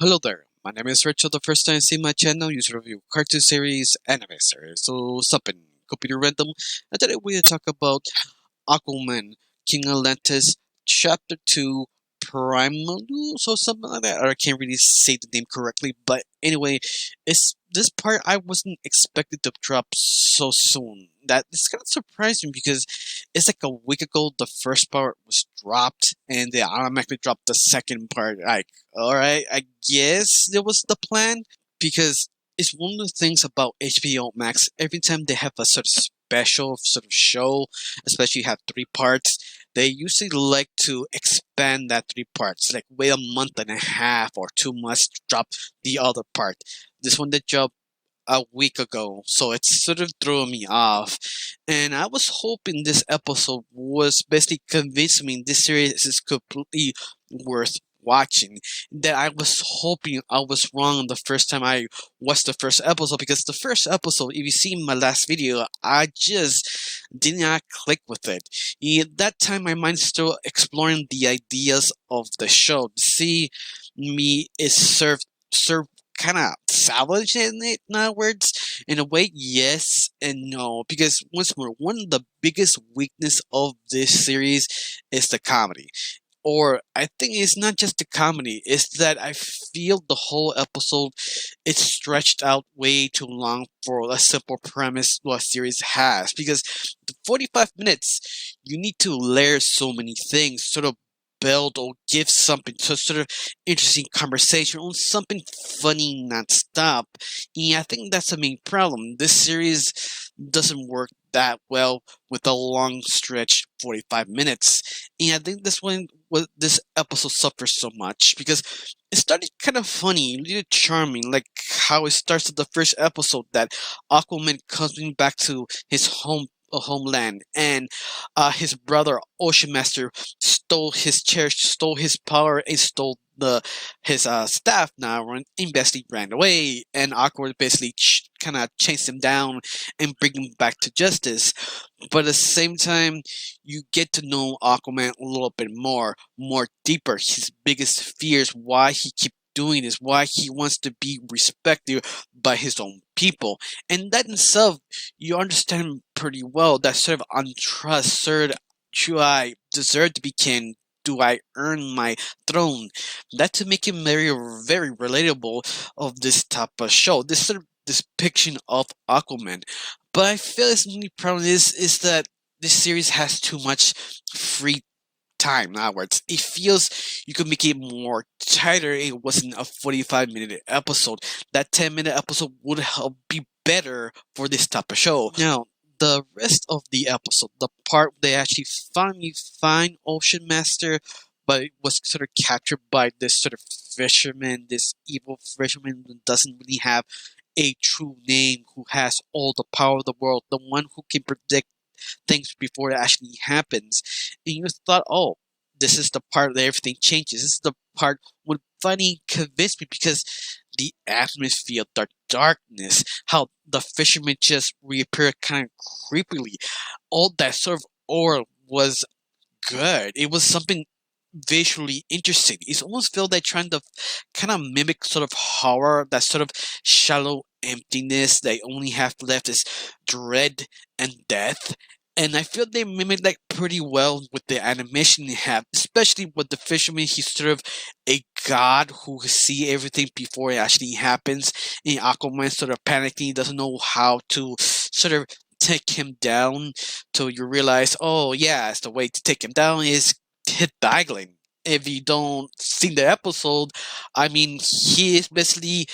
Hello there, my name is Rachel. The first time seeing my channel, you should review cartoon series, anime series, so something computer random. And today we'll talk about Aquaman, King Atlantis, Chapter 2, Primal, so something like that. Or I can't really say the name correctly, but anyway, it's this part I wasn't expected to drop so soon. That it's kind of surprising because it's like a week ago the first part was dropped, and they automatically dropped the second part. Like, all right, I guess it was the plan because it's one of the things about HBO Max. Every time they have a sort of special sort of show, especially have three parts, they usually like to expand that three parts. Like wait a month and a half or 2 months to drop the other part. This one they dropped a week ago, so it sort of threw me off. And I was hoping this episode was basically convincing me this series is completely worth watching. That I was hoping I was wrong the first time I watched the first episode, because the first episode, if you see my last video, I just did not click with it. At that time, my mind's still exploring the ideas of the show. To see me is served kind of salvage in it, in other words. In a way, yes and no, because once more, one of the biggest weakness of this series is the comedy. Or I think it's not just the comedy, it's that I feel the whole episode is stretched out way too long for a simple premise what a series has. Because the 45 minutes, you need to layer so many things, sort of build or give something to sort of interesting conversation on something funny non-stop. And I think that's the main problem. This series doesn't work that well with a long stretch 45 minutes. And I think this one what this episode suffers so much because it started kind of funny, really charming, like how it starts at the first episode that Aquaman coming back to his homeland, and his brother Ocean Master stole his cherish, stole his power, and stole the his staff now, and basically ran away, and Aquaman basically kind of chased him down and bring him back to justice. But at the same time, you get to know Aquaman a little bit more deeper. His biggest fears, why he keep doing this, why he wants to be respected by his own people, and that in itself, you understand pretty well. That sort of untrust, sort of, do I deserve to be king? Do I earn my throne? That to make him very relatable of this type of show. This sort of depiction of Aquaman. But I feel his only problem is that this series has too much free time. In other words, it feels you could make it more tighter. It wasn't a 45-minute episode. That 10-minute episode would help be better for this type of show. Now, the rest of the episode, the part they actually finally find Ocean Master, but it was sort of captured by this sort of fisherman, this evil fisherman who doesn't really have a true name, who has all the power of the world, the one who can predict things before it actually happens. And you thought, oh, this is the part that everything changes. This is the part would finally convince me because the atmosphere, the darkness, how the fishermen just reappear kind of creepily, all that sort of aura was good. It was something visually interesting. It almost felt like trying to kind of mimic sort of horror, that sort of shallow emptiness they only have left is dread and death. And I feel they mimic that pretty well with the animation they have, especially with the fisherman. He's sort of a god who see everything before it actually happens. And Aquaman sort of panicking, doesn't know how to sort of take him down. So you realize, oh yeah, it's the way to take him down is hit the island. If you don't see the episode, I mean, he is basically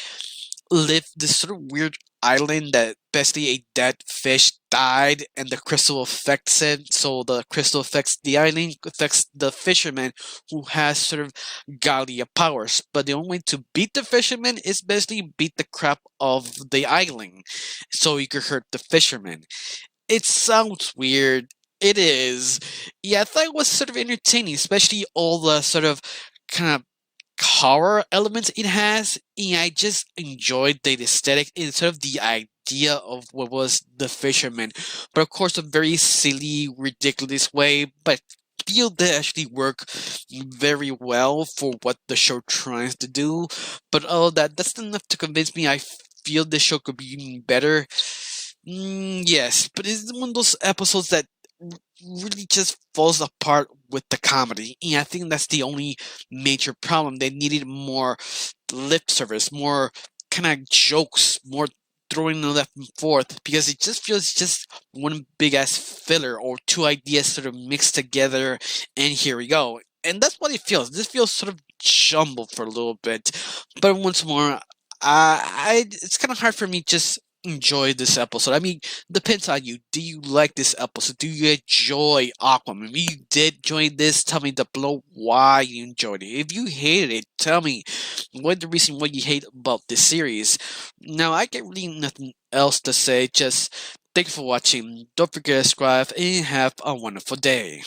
lived this sort of weird island that basically a dead fish died and the crystal affects it. So the crystal affects the island, affects the fisherman who has sort of godly powers. But the only way to beat the fisherman is basically beat the crap of the island. So you could hurt the fisherman. It sounds weird. It is. Yeah, I thought it was sort of entertaining, especially all the sort of kind of horror elements it has. And I just enjoyed the aesthetic and sort of the idea of what was the fisherman. But of course, a very silly, ridiculous way, but feel they actually work very well for what the show tries to do. But all that's not enough to convince me. I feel the show could be even better. Yes, but it's one of those episodes that really just falls apart with the comedy. And I think that's the only major problem. They needed more lip service, more kind of jokes, more throwing the left and forth, because it just feels just one big ass filler or two ideas sort of mixed together, and here we go. And that's what it feels. This feels sort of jumbled for a little bit, but once more, it's kind of hard for me just enjoy this episode. I mean, depends on you. Do you like this episode? Do you enjoy Aquaman? If you did enjoy this, tell me down below why you enjoyed it. If you hated it, tell me what the reason why you hate about this series. Now, I get really nothing else to say. Just thank you for watching. Don't forget to subscribe and have a wonderful day.